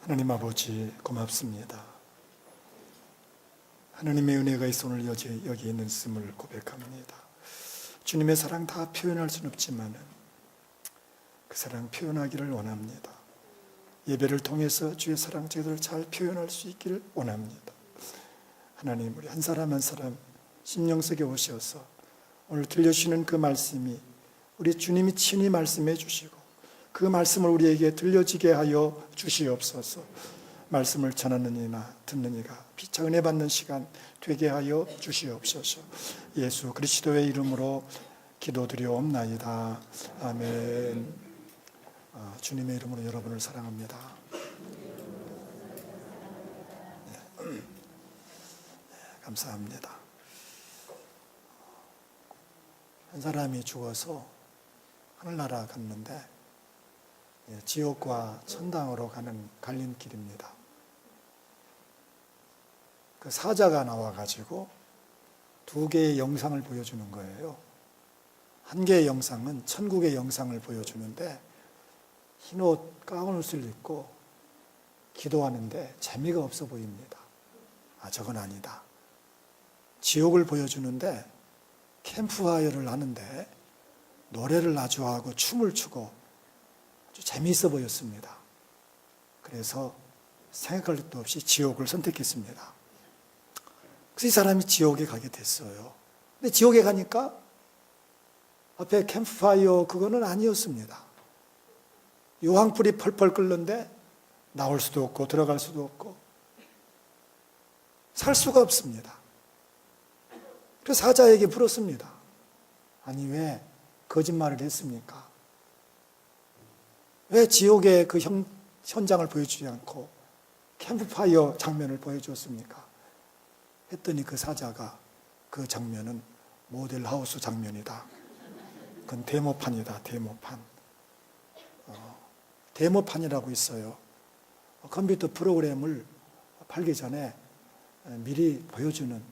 하나님 아버지 고맙습니다. 하나님의 은혜가 있어 오늘 여기 있음을 고백합니다. 주님의 사랑 다 표현할 수는 없지만 그 사랑 표현하기를 원합니다. 예배를 통해서 주의 사랑 제대로 잘 표현할 수 있기를 원합니다. 하나님, 우리 한 사람 한 사람 심령 속에 오셔서 오늘 들려주시는 그 말씀이 우리 주님이 친히 말씀해 주시고 그 말씀을 우리에게 들려지게 하여 주시옵소서. 말씀을 전하는 이나 듣는 이가 피차 은혜 받는 시간 되게 하여 주시옵소서. 예수 그리스도의 이름으로 기도드리옵나이다. 아멘. 주님의 이름으로 여러분을 사랑합니다. 감사합니다. 한 사람이 죽어서 하늘나라 갔는데 지옥과 천당으로 가는 갈림길입니다. 그 사자가 나와가지고 두 개의 영상을 보여주는 거예요. 한 개의 영상은 천국의 영상을 보여주는데 흰옷 가운옷을 입고 기도하는데 재미가 없어 보입니다. 저건 아니다. 지옥을 보여주는데 캠프파이어를 하는데 노래를 아주 하고 춤을 추고 아주 재미있어 보였습니다. 그래서 생각할 것도 없이 지옥을 선택했습니다. 그래서 이 사람이 지옥에 가게 됐어요. 근데 지옥에 가니까 앞에 캠프파이어 그거는 아니었습니다. 유황불이 펄펄 끓는데 나올 수도 없고 들어갈 수도 없고 살 수가 없습니다. 그래서 사자에게 물었습니다. 아니 왜 거짓말을 했습니까? 왜 지옥의 그 현장을 보여주지 않고 캠프파이어 장면을 보여주었습니까? 했더니 그 사자가 그 장면은 모델하우스 장면이다. 그건 데모판이다. 데모판. 데모판이라고 있어요. 컴퓨터 프로그램을 팔기 전에 미리 보여주는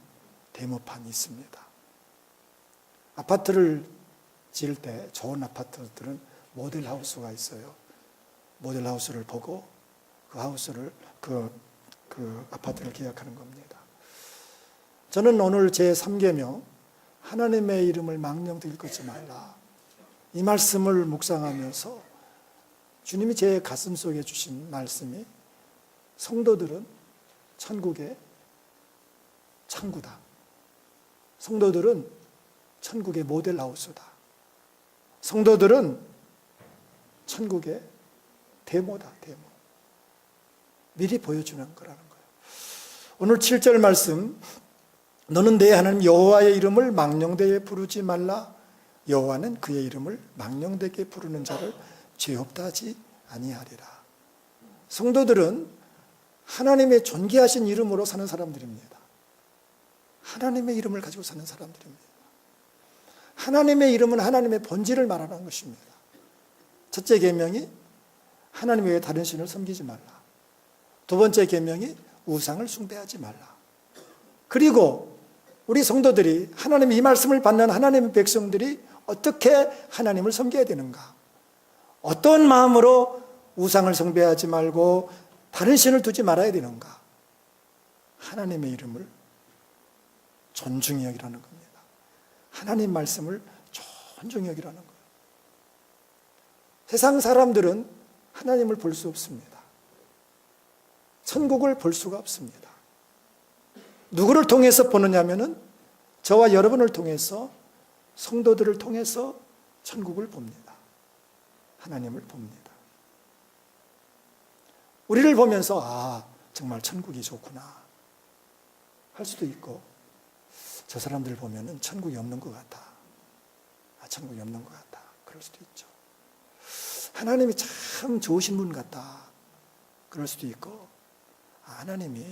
데모판이 있습니다. 아파트를 지을 때 좋은 아파트들은 모델하우스가 있어요. 모델하우스를 보고 그 하우스를 그 아파트를 계약하는 겁니다. 저는 오늘 제 3계명 하나님의 이름을 망령되이 읽지 말라 이 말씀을 묵상하면서 주님이 제 가슴 속에 주신 말씀이 성도들은 천국의 창구다. 성도들은 천국의 모델하우스다. 성도들은 천국의 데모다. 데모. 미리 보여주는 거라는 거예요. 오늘 7절 말씀 너는 내 하나님 여호와의 이름을 망령되게 부르지 말라. 여호와는 그의 이름을 망령되게 부르는 자를 죄 없다 하지 아니하리라. 성도들은 하나님의 존귀하신 이름으로 사는 사람들입니다. 하나님의 이름을 가지고 사는 사람들입니다. 하나님의 이름은 하나님의 본질을 말하는 것입니다. 첫째 계명이 하나님 외에 다른 신을 섬기지 말라. 두 번째 계명이 우상을 숭배하지 말라. 그리고 우리 성도들이 하나님의 이 말씀을 받는 하나님의 백성들이 어떻게 하나님을 섬겨야 되는가? 어떤 마음으로 우상을 숭배하지 말고 다른 신을 두지 말아야 되는가? 하나님의 이름을 존중히 여기라는 겁니다. 하나님 말씀을 존중히 여기라는 거예요. 세상 사람들은 하나님을 볼 수 없습니다. 천국을 볼 수가 없습니다. 누구를 통해서 보느냐면은 저와 여러분을 통해서 성도들을 통해서 천국을 봅니다. 하나님을 봅니다. 우리를 보면서 정말 천국이 좋구나 할 수도 있고 저 사람들 보면은 천국이 없는 것 같다. 천국이 없는 것 같다. 그럴 수도 있죠. 하나님이 참 좋으신 분 같다. 그럴 수도 있고 하나님이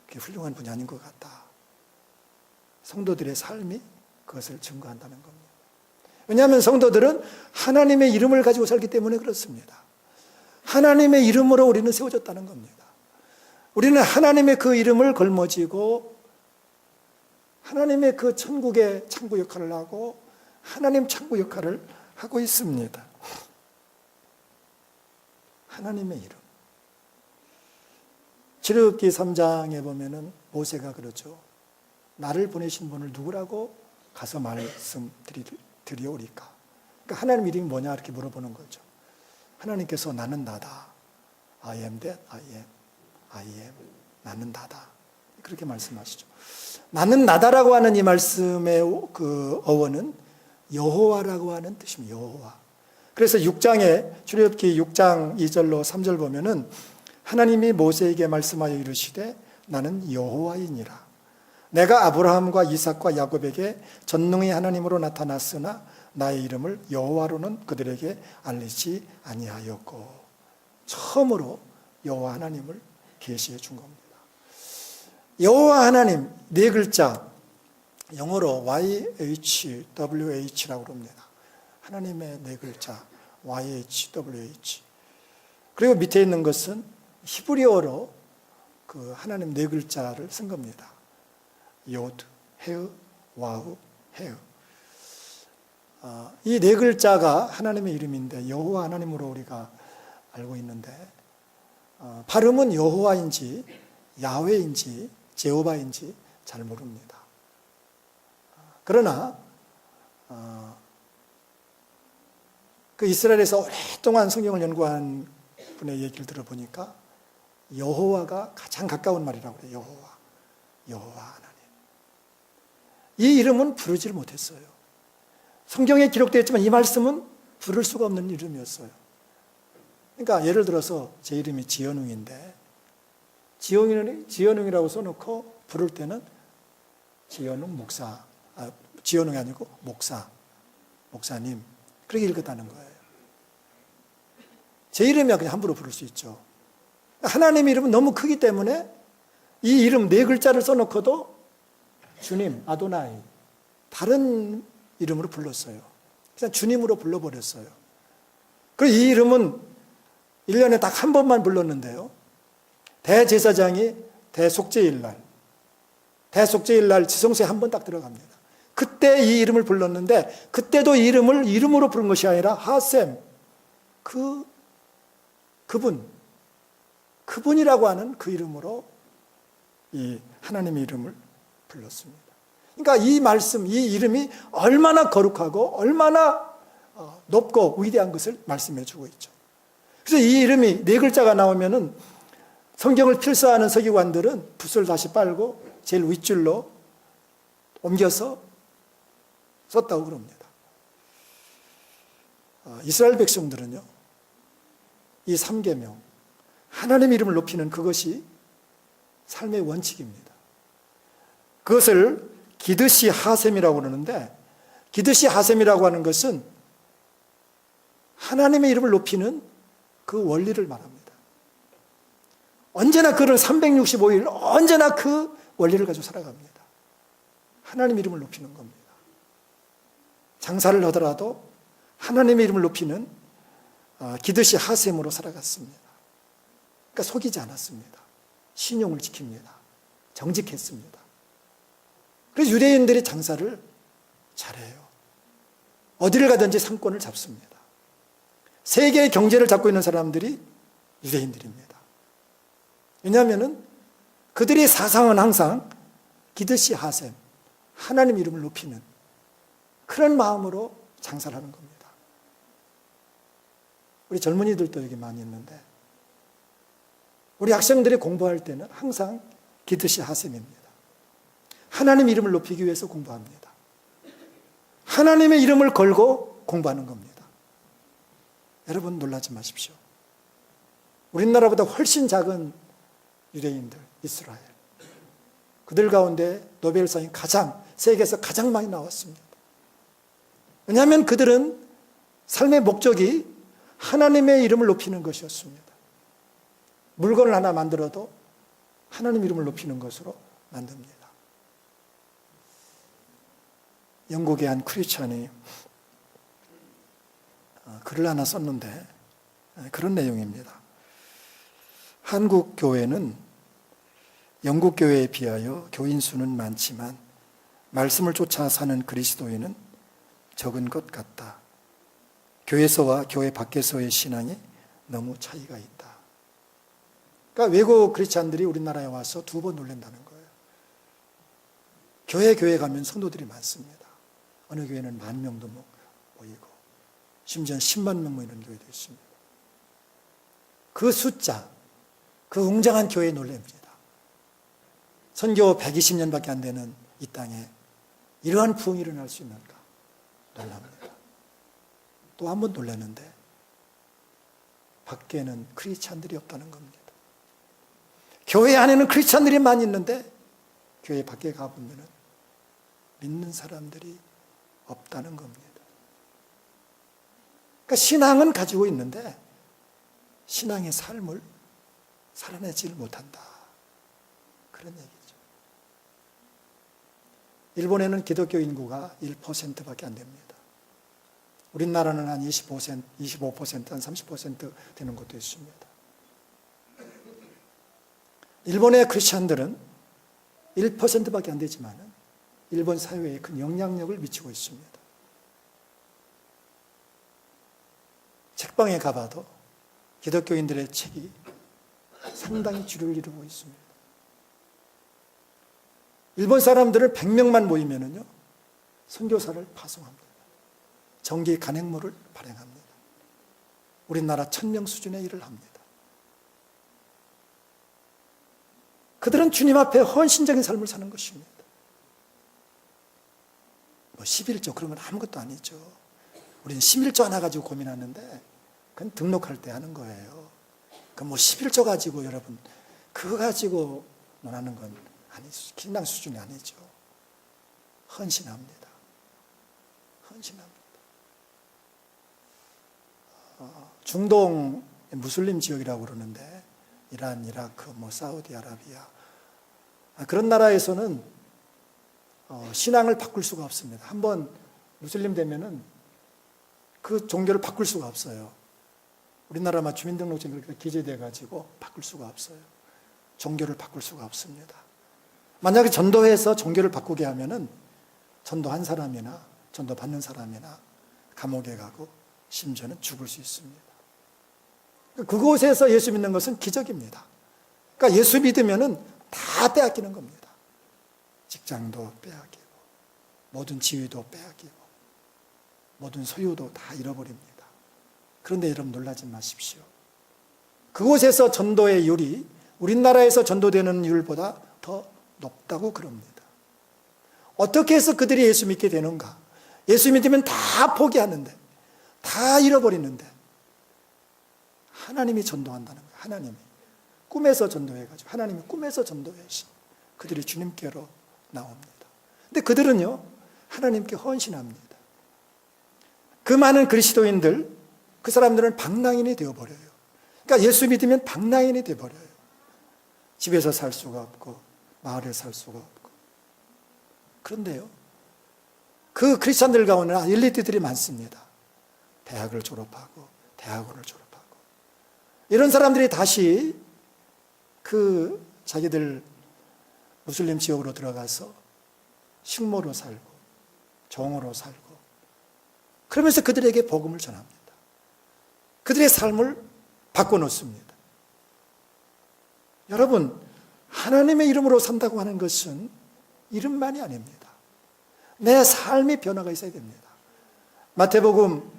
그렇게 훌륭한 분이 아닌 것 같다. 성도들의 삶이 그것을 증거한다는 겁니다. 왜냐하면 성도들은 하나님의 이름을 가지고 살기 때문에 그렇습니다. 하나님의 이름으로 우리는 세워졌다는 겁니다. 우리는 하나님의 그 이름을 걸머쥐고 하나님의 그 천국의 창구 역할을 하고 하나님 창구 역할을 하고 있습니다. 하나님의 이름. 출애굽기 3장에 보면은 모세가 그러죠. 나를 보내신 분을 누구라고 가서 말씀드리오리까. 그러니까 하나님 이름이 뭐냐 이렇게 물어보는 거죠. 하나님께서 나는 나다. I am that, I am. 나는 나다. 그렇게 말씀하시죠. 나는 나다라고 하는 이 말씀의 그 어원은 여호와라고 하는 뜻입니다. 여호와. 그래서 6장에 출애굽기 6장 2절로 3절 보면은 하나님이 모세에게 말씀하여 이르시되 나는 여호와이니라. 내가 아브라함과 이삭과 야곱에게 전능의 하나님으로 나타났으나 나의 이름을 여호와로는 그들에게 알리지 아니하였고. 처음으로 여호와 하나님을 계시해 준 겁니다. 여호와 하나님 네 글자 영어로 YHWH라고 합니다. 하나님의 네 글자 YHWH. 그리고 밑에 있는 것은 히브리어로 그 하나님 네 글자를 쓴 겁니다. 요드, 헤으, 와우, 헤으. 이 네 글자가 하나님의 이름인데 여호와 하나님으로 우리가 알고 있는데 발음은 여호와인지 야훼인지 제호바인지 잘 모릅니다. 그러나 그 이스라엘에서 오랫동안 성경을 연구한 분의 얘기를 들어보니까 여호와가 가장 가까운 말이라고 그래요. 여호와 하나님. 이 이름은 부르지를 못했어요. 성경에 기록되어 있지만 이 말씀은 부를 수가 없는 이름이었어요. 그러니까 예를 들어서 제 이름이 지연웅인데 지연웅이라고 써놓고 부를 때는 지연웅 목사, 지연웅이 아니고 목사님 그렇게 읽었다는 거예요. 제 이름이야 그냥 함부로 부를 수 있죠. 하나님의 이름은 너무 크기 때문에 이 이름 네 글자를 써놓고도 주님, 아도나이 다른 이름으로 불렀어요. 그냥 주님으로 불러버렸어요. 그리고 이 이름은 1년에 딱 한 번만 불렀는데요. 대제사장이 대속죄일날 지성소에 한 번 딱 들어갑니다. 그때 이 이름을 불렀는데 그때도 이 이름을 이름으로 부른 것이 아니라 하셈, 그분이라고 하는 그 이름으로 이 하나님의 이름을 불렀습니다. 그러니까 이 말씀, 이 이름이 얼마나 거룩하고 얼마나 높고 위대한 것을 말씀해 주고 있죠. 그래서 이 이름이 네 글자가 나오면은 성경을 필사하는 서기관들은 붓을 다시 빨고 제일 윗줄로 옮겨서 썼다고 그럽니다. 이스라엘 백성들은요, 이 3계명, 하나님의 이름을 높이는 그것이 삶의 원칙입니다. 그것을 기드시 하셈이라고 그러는데, 기드시 하셈이라고 하는 것은 하나님의 이름을 높이는 그 원리를 말합니다. 언제나 그런 365일 언제나 그 원리를 가지고 살아갑니다. 하나님의 이름을 높이는 겁니다. 장사를 하더라도 하나님의 이름을 높이는 기드시 하셈으로 살아갔습니다. 그러니까 속이지 않았습니다. 신용을 지킵니다. 정직했습니다. 그래서 유대인들이 장사를 잘해요. 어디를 가든지 상권을 잡습니다. 세계의 경제를 잡고 있는 사람들이 유대인들입니다. 왜냐하면 그들의 사상은 항상 기드시 하셈, 하나님 이름을 높이는 그런 마음으로 장사를 하는 겁니다. 우리 젊은이들도 여기 많이 있는데 우리 학생들이 공부할 때는 항상 기드시 하셈입니다. 하나님 이름을 높이기 위해서 공부합니다. 하나님의 이름을 걸고 공부하는 겁니다. 여러분 놀라지 마십시오. 우리나라보다 훨씬 작은 유대인들, 이스라엘. 그들 가운데 노벨상이 세계에서 가장 많이 나왔습니다. 왜냐하면 그들은 삶의 목적이 하나님의 이름을 높이는 것이었습니다. 물건을 하나 만들어도 하나님 이름을 높이는 것으로 만듭니다. 영국의 한 크리스찬이 글을 하나 썼는데 그런 내용입니다. 한국 교회는 영국 교회에 비하여 교인 수는 많지만 말씀을 쫓아 사는 그리스도인은 적은 것 같다. 교회에서와 교회 밖에서의 신앙이 너무 차이가 있다. 그러니까 외국 크리스찬들이 우리나라에 와서 2번 놀란다는 거예요. 교회 가면 성도들이 많습니다. 어느 교회는 10,000명도 모이고 심지어는 10만 명 모이는 교회도 있습니다. 그 숫자, 그 웅장한 교회에 놀랍니다. 선교 120년밖에 안 되는 이 땅에 이러한 부흥이 일어날 수 있는가? 놀랍니다. 또 한 번 놀랐는데 밖에는 크리스찬들이 없다는 겁니다. 교회 안에는 크리스찬들이 많이 있는데 교회 밖에 가보면 믿는 사람들이 없다는 겁니다. 그러니까 신앙은 가지고 있는데 신앙의 삶을 살아내지 못한다. 그런 얘기죠. 일본에는 기독교 인구가 1%밖에 안 됩니다. 우리나라는 한 25%, 한 30% 되는 것도 있습니다. 일본의 크리스찬들은 1%밖에 안 되지만 일본 사회에 큰 영향력을 미치고 있습니다. 책방에 가봐도 기독교인들의 책이 상당히 주류를 이루고 있습니다. 일본 사람들은 100명만 모이면요 선교사를 파송합니다. 정기 간행물을 발행합니다. 우리나라 1000명 수준의 일을 합니다. 그들은 주님 앞에 헌신적인 삶을 사는 것입니다. 11조 그런 건 아무것도 아니죠. 우리는 11조 하나 가지고 고민하는데 그건 등록할 때 하는 거예요. 그 11조 가지고 여러분 그거 가지고 논하는 건 아니죠. 신앙 수준이 아니죠. 헌신합니다. 헌신합니다. 중동 무슬림 지역이라고 그러는데 이란, 이라크, 사우디아라비아 그런 나라에서는 신앙을 바꿀 수가 없습니다. 한번 무슬림 되면은 그 종교를 바꿀 수가 없어요. 우리나라만 주민등록증이 그렇게 기재돼 가지고 바꿀 수가 없어요. 종교를 바꿀 수가 없습니다. 만약에 전도해서 종교를 바꾸게 하면은 전도한 사람이나 전도 받는 사람이나 감옥에 가고 심지어는 죽을 수 있습니다. 그곳에서 예수 믿는 것은 기적입니다. 그러니까 예수 믿으면은 다 빼앗기는 겁니다. 직장도 빼앗기고 모든 지위도 빼앗기고 모든 소유도 다 잃어버립니다. 그런데 여러분 놀라지 마십시오. 그곳에서 전도의 율이 우리나라에서 전도되는 율보다 더 높다고 그럽니다. 어떻게 해서 그들이 예수 믿게 되는가? 예수 믿으면 다 포기하는데 다 잃어버리는데 하나님이 전도한다는 거예요. 하나님이 꿈에서 전도해가지고 하나님이 꿈에서 전도해서 그들이 주님께로 나옵니다. 근데 그들은요 하나님께 헌신합니다. 그 많은 그리스도인들 그 사람들은 방랑인이 되어버려요. 그러니까 예수 믿으면 방랑인이 되어버려요. 집에서 살 수가 없고 마을에 살 수가 없고. 그런데요 그 크리스찬들 가운데 엘리트들이 많습니다. 대학을 졸업하고 대학원을 졸업하고 이런 사람들이 다시 그 자기들 무슬림 지역으로 들어가서 식모로 살고 종으로 살고 그러면서 그들에게 복음을 전합니다. 그들의 삶을 바꿔놓습니다. 여러분 하나님의 이름으로 산다고 하는 것은 이름만이 아닙니다. 내 삶의 변화가 있어야 됩니다. 마태복음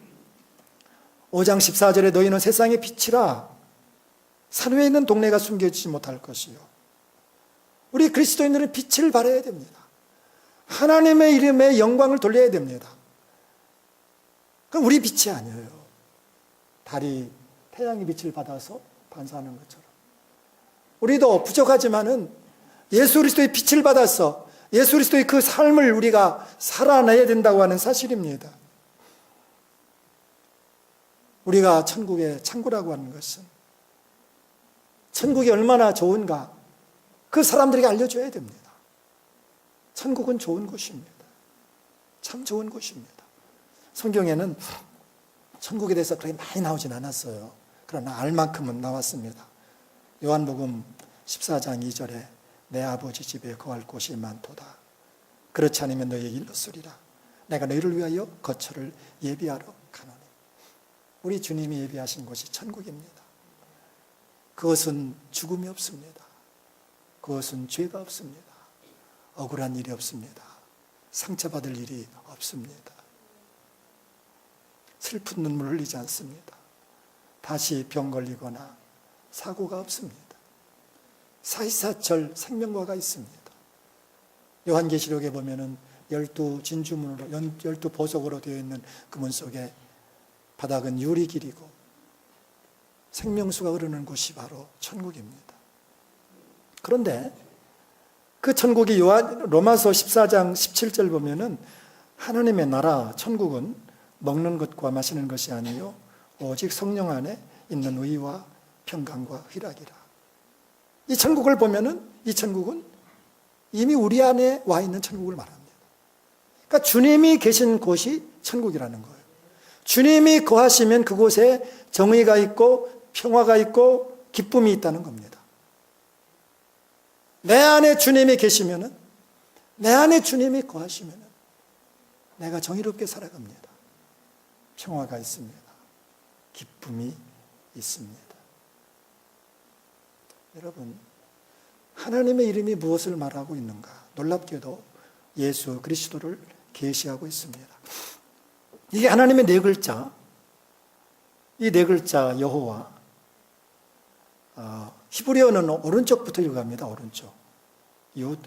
5장 14절에 너희는 세상의 빛이라 산 위에 있는 동네가 숨겨지지 못할 것이요. 우리 그리스도인들은 빛을 발해야 됩니다. 하나님의 이름에 영광을 돌려야 됩니다. 그럼 우리 빛이 아니에요. 달이 태양의 빛을 받아서 반사하는 것처럼. 우리도 부족하지만은 예수 그리스도의 빛을 받아서 예수 그리스도의 그 삶을 우리가 살아내야 된다고 하는 사실입니다. 우리가 천국의 창구라고 하는 것은 천국이 얼마나 좋은가 그 사람들에게 알려줘야 됩니다. 천국은 좋은 곳입니다. 참 좋은 곳입니다. 성경에는 천국에 대해서 그렇게 많이 나오진 않았어요. 그러나 알 만큼은 나왔습니다. 요한복음 14장 2절에 내 아버지 집에 거할 곳이 많도다. 그렇지 않으면 너희에게 일렀으리라. 내가 너희를 위하여 거처를 예비하러 가노니. 우리 주님이 예비하신 곳이 천국입니다. 그것은 죽음이 없습니다. 그것은 죄가 없습니다. 억울한 일이 없습니다. 상처받을 일이 없습니다. 슬픈 눈물 흘리지 않습니다. 다시 병 걸리거나 사고가 없습니다. 사시사철 생명과가 있습니다. 요한계시록에 보면은 12진주문으로 12보석으로 되어 있는 그 문 속에 바닥은 유리길이고 생명수가 흐르는 곳이 바로 천국입니다. 그런데 그 천국이 로마서 14장 17절 보면은 하나님의 나라 천국은 먹는 것과 마시는 것이 아니요 오직 성령 안에 있는 의와 평강과 희락이라. 이 천국을 보면은 이 천국은 이미 우리 안에 와 있는 천국을 말합니다. 그러니까 주님이 계신 곳이 천국이라는 거예요. 주님이 거하시면 그곳에 정의가 있고 평화가 있고 기쁨이 있다는 겁니다. 내 안에 주님이 계시면은, 내 안에 주님이 거하시면은 내가 정의롭게 살아갑니다. 평화가 있습니다. 기쁨이 있습니다. 여러분, 하나님의 이름이 무엇을 말하고 있는가? 놀랍게도 예수 그리스도를 계시하고 있습니다. 이게 하나님의 네 글자, 이 네 글자 여호와, 히브리어는 오른쪽부터 읽어갑니다. 오른쪽. 윷,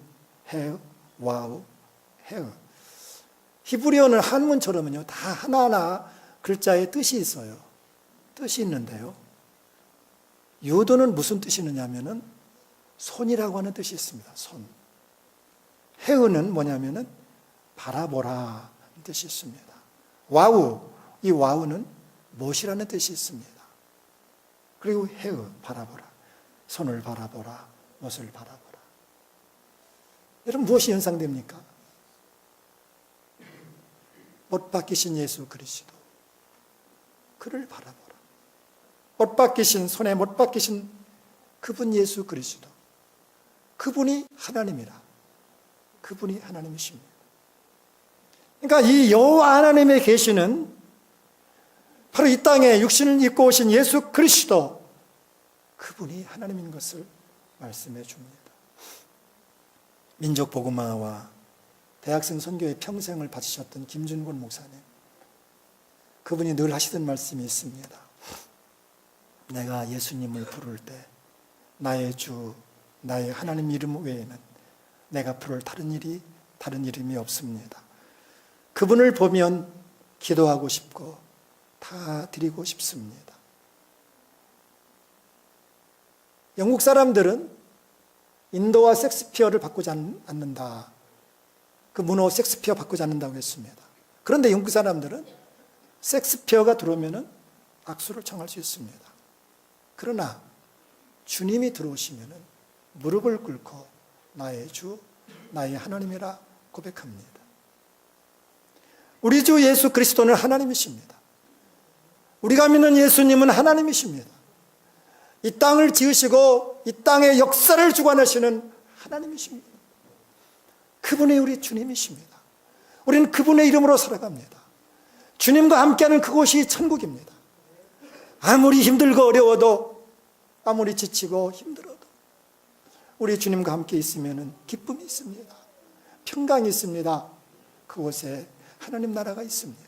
해, 와우, 해. 히브리어는 한문처럼은요, 다 하나하나 글자에 뜻이 있어요. 뜻이 있는데요. 윷은 무슨 뜻이 있느냐면은 손이라고 하는 뜻이 있습니다. 손. 해은 뭐냐면은 바라보라 뜻이 있습니다. 와우, 이 와우는 못이라는 뜻이 있습니다. 그리고 해의 바라보라, 손을 바라보라, 못을 바라보라. 여러분 무엇이 연상됩니까? 못 박히신 예수 그리스도, 그를 바라보라. 못 박히신, 손에 못 박히신 그분 예수 그리스도, 그분이 하나님이라. 그분이 하나님이십니다. 그러니까 이 여호와 하나님의 계시는 바로 이 땅에 육신을 입고 오신 예수 그리스도, 그분이 하나님인 것을 말씀해 줍니다. 민족 복음화와 대학생 선교의 평생을 바치셨던 김준곤 목사님, 그분이 늘 하시던 말씀이 있습니다. 내가 예수님을 부를 때 나의 주, 나의 하나님 이름 외에는 내가 부를 다른 이름이 없습니다. 그분을 보면 기도하고 싶고 다 드리고 싶습니다. 영국 사람들은 인도와 섹스피어를 바꾸지 않는다. 그 문호 섹스피어 바꾸지 않는다고 했습니다. 그런데 영국 사람들은 섹스피어가 들어오면 악수를 청할 수 있습니다. 그러나 주님이 들어오시면 무릎을 꿇고 나의 주, 나의 하나님이라 고백합니다. 우리 주 예수 그리스도는 하나님이십니다. 우리가 믿는 예수님은 하나님이십니다. 이 땅을 지으시고 이 땅의 역사를 주관하시는 하나님이십니다. 그분이 우리 주님이십니다. 우리는 그분의 이름으로 살아갑니다. 주님과 함께하는 그곳이 천국입니다. 아무리 힘들고 어려워도, 아무리 지치고 힘들어도 우리 주님과 함께 있으면 기쁨이 있습니다. 평강이 있습니다. 그곳에 하나님 나라가 있습니다.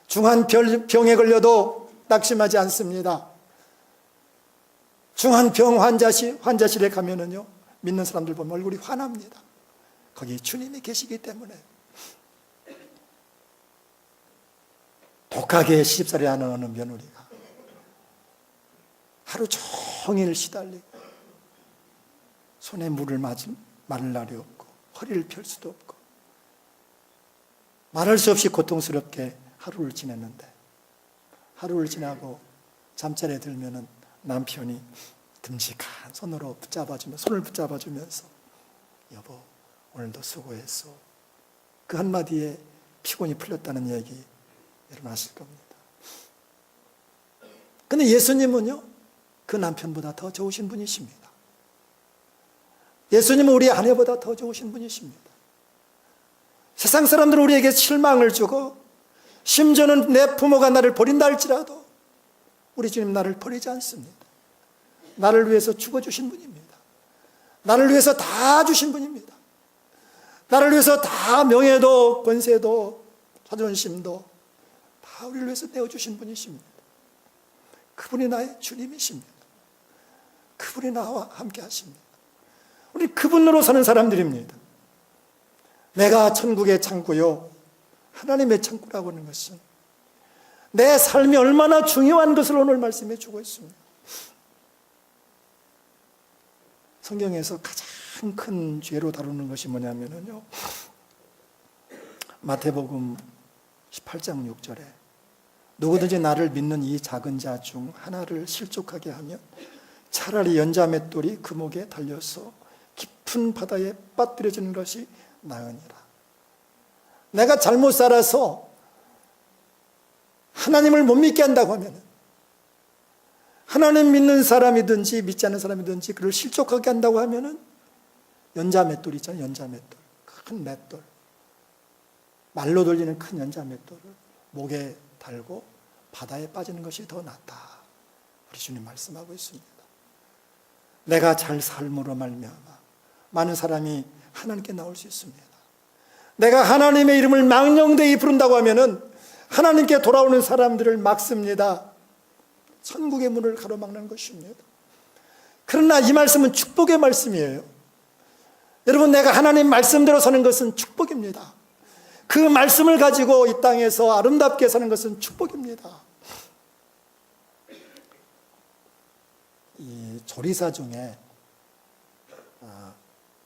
중한 병에 걸려도 낙심하지 않습니다. 중한 병 환자실에 가면은요, 믿는 사람들 보면 얼굴이 환합니다. 거기 주님이 계시기 때문에. 독하게 시집살이 하는 어느 며느리가 하루 종일 시달리고 손에 물을 마를 날이 없고 허리를 펼 수도 없고 말할 수 없이 고통스럽게 하루를 지냈는데, 하루를 지나고 잠자리에 들면은 남편이 듬직한 손으로 손을 붙잡아주면서 여보 오늘도 수고했어. 그 한마디에 피곤이 풀렸다는 얘기 여러분 아실 겁니다. 근데 예수님은요, 그 남편보다 더 좋으신 분이십니다. 예수님은 우리 아내보다 더 좋으신 분이십니다. 세상 사람들은 우리에게 실망을 주고 심지어는 내 부모가 나를 버린다 할지라도 우리 주님 나를 버리지 않습니다. 나를 위해서 죽어주신 분입니다. 나를 위해서 다 주신 분입니다. 나를 위해서 다 명예도 권세도 자존심도 다 우리를 위해서 내어주신 분이십니다. 그분이 나의 주님이십니다. 그분이 나와 함께 하십니다. 우리 그분으로 사는 사람들입니다. 내가 천국의 창구요 하나님의 창구라고 하는 것은 내 삶이 얼마나 중요한 것을 오늘 말씀해 주고 있습니다. 성경에서 가장 큰 죄로 다루는 것이 뭐냐면요, 마태복음 18장 6절에 누구든지 나를 믿는 이 작은 자 중 하나를 실족하게 하면 차라리 연자 맷돌이 그 목에 달려서 깊은 바다에 빠뜨려지는 것이 나으니라. 내가 잘못 살아서 하나님을 못 믿게 한다고 하면, 하나님 믿는 사람이든지 믿지 않는 사람이든지 그를 실족하게 한다고 하면은 연자 맷돌 있잖아요. 연자 맷돌, 큰 맷돌, 말로 돌리는 큰 연자 맷돌을 목에 달고 바다에 빠지는 것이 더 낫다. 우리 주님 말씀하고 있습니다. 내가 잘 삶으로 말미암아 많은 사람이 하나님께 나올 수 있습니다. 내가 하나님의 이름을 망령되이 부른다고 하면은 하나님께 돌아오는 사람들을 막습니다. 천국의 문을 가로막는 것입니다. 그러나 이 말씀은 축복의 말씀이에요. 여러분, 내가 하나님 말씀대로 사는 것은 축복입니다. 그 말씀을 가지고 이 땅에서 아름답게 사는 것은 축복입니다. 이 조리사 중에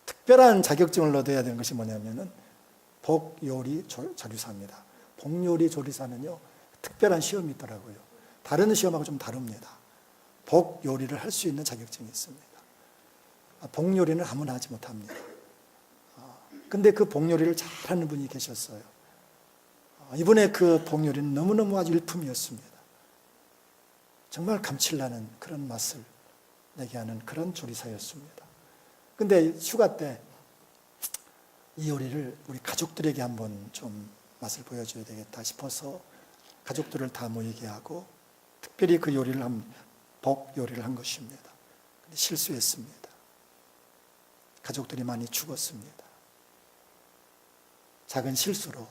특별한 자격증을 얻어야 되는 것이 뭐냐면은 복요리 조리사입니다. 복요리 조리사는요, 특별한 시험이 있더라고요. 다른 시험하고 좀 다릅니다. 복요리를 할 수 있는 자격증이 있습니다. 복요리는 아무나 하지 못합니다. 근데 그 복요리를 잘하는 분이 계셨어요. 이번에 그 복요리는 너무너무 아주 일품이었습니다. 정말 감칠나는 그런 맛을 내게 하는 그런 조리사였습니다. 근데 휴가 때 이 요리를 우리 가족들에게 한번 좀 맛을 보여줘야 되겠다 싶어서 가족들을 다 모이게 하고 특별히 그 요리를 복 요리를 한 것입니다. 근데 실수했습니다. 가족들이 많이 죽었습니다. 작은 실수로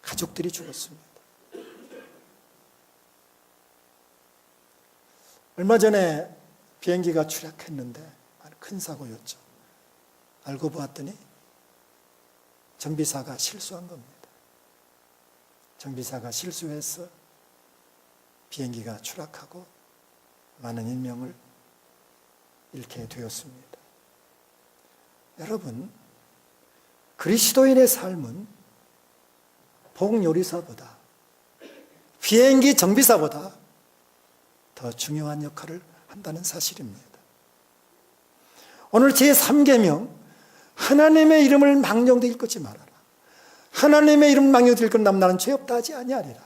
가족들이 죽었습니다. 얼마 전에 비행기가 추락했는데 큰 사고였죠. 알고 보았더니 정비사가 실수한 겁니다. 정비사가 실수해서 비행기가 추락하고 많은 인명을 잃게 되었습니다. 여러분, 그리스도인의 삶은 복요리사보다, 비행기 정비사보다 더 중요한 역할을 한다는 사실입니다. 오늘 제3계명, 하나님의 이름을 망령되이 일컫지 말아라. 하나님의 이름을 망령되이 일컫는 나는 죄 없다 하지 아니하리라.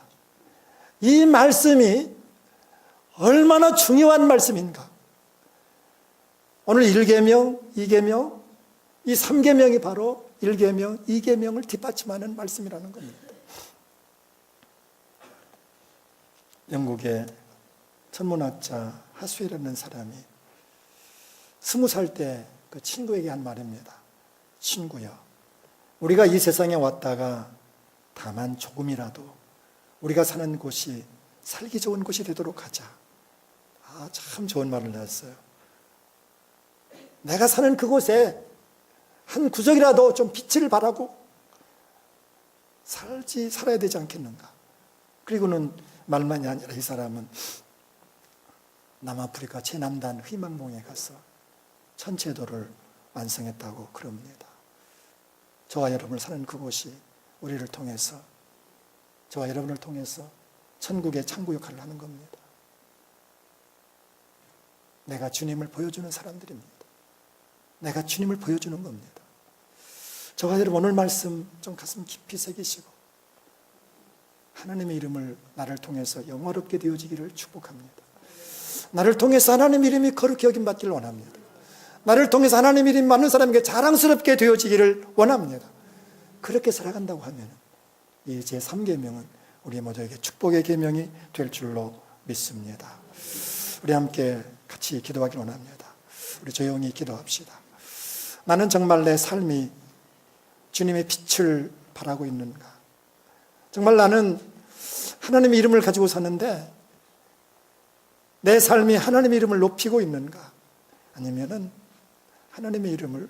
이 말씀이 얼마나 중요한 말씀인가. 오늘 1계명, 2계명, 이 3계명이 바로 1계명, 2계명을 뒷받침하는 말씀이라는 겁니다. 영국의 천문학자 하스웰이라는 사람이 20살 때 그 친구에게 한 말입니다. 친구야, 우리가 이 세상에 왔다가 다만 조금이라도 우리가 사는 곳이 살기 좋은 곳이 되도록 하자. 참 좋은 말을 했어요. 내가 사는 그곳에 한 구석이라도 좀 빛을 발하고 살아야 되지 않겠는가. 그리고는 말만이 아니라 이 사람은 남아프리카 최남단 희망봉에 가서 천체도를 완성했다고 그럽니다. 저와 여러분을 사는 그곳이 우리를 통해서, 저와 여러분을 통해서 천국의 창구 역할을 하는 겁니다. 내가 주님을 보여주는 사람들입니다. 내가 주님을 보여주는 겁니다. 저와 여러분 오늘 말씀 좀 가슴 깊이 새기시고 하나님의 이름을 나를 통해서 영화롭게 되어지기를 축복합니다. 나를 통해서 하나님의 이름이 거룩히 여김받기를 원합니다. 나를 통해서 하나님의 이름이 많은 사람에게 자랑스럽게 되어지기를 원합니다. 그렇게 살아간다고 하면 이 제3계명은 우리 모두에게 축복의 계명이 될 줄로 믿습니다. 우리 함께 같이 기도하기 원합니다. 우리 조용히 기도합시다. 나는 정말 내 삶이 주님의 빛을 발하고 있는가? 정말 나는 하나님의 이름을 가지고 사는데 내 삶이 하나님의 이름을 높이고 있는가? 아니면은 하나님의 이름을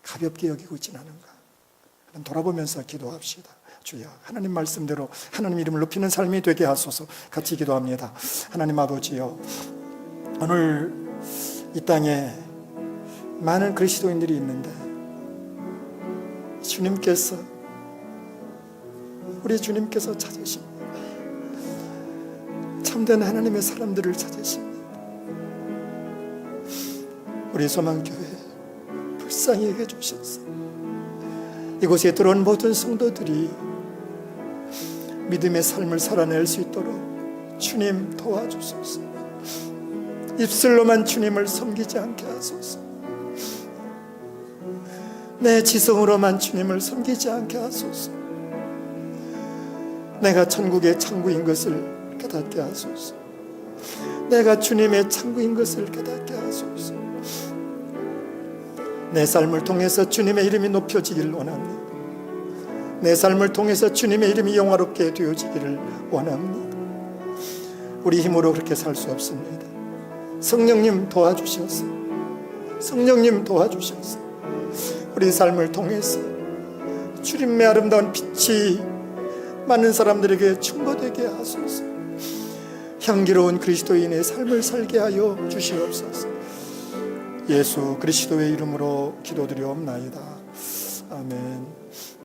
가볍게 여기고 있지는 않은가? 돌아보면서 기도합시다. 주여, 하나님 말씀대로 하나님 이름을 높이는 삶이 되게 하소서. 같이 기도합니다. 하나님 아버지여, 오늘 이 땅에 많은 그리스도인들이 있는데 우리 주님께서 찾으십니다. 참된 하나님의 사람들을 찾으십니다. 우리 소망교회 불쌍히 여겨 주셔서 이곳에 들어온 모든 성도들이 믿음의 삶을 살아낼 수 있도록 주님 도와주소서. 입술로만 주님을 섬기지 않게 하소서. 내 지성으로만 주님을 섬기지 않게 하소서. 내가 천국의 창구인 것을 깨닫게 하소서. 내가 주님의 창구인 것을 깨닫게 하소서. 내 삶을 통해서 주님의 이름이 높여지길 원합니다. 내 삶을 통해서 주님의 이름이 영화롭게 되어지기를 원합니다. 우리 힘으로 그렇게 살 수 없습니다. 성령님 도와주셔서, 성령님 도와주셔서 우리 삶을 통해서 주님의 아름다운 빛이 많은 사람들에게 충고되게 하소서. 향기로운 그리스도인의 삶을 살게 하여 주시옵소서. 예수 그리스도의 이름으로 기도드리옵나이다. 아멘.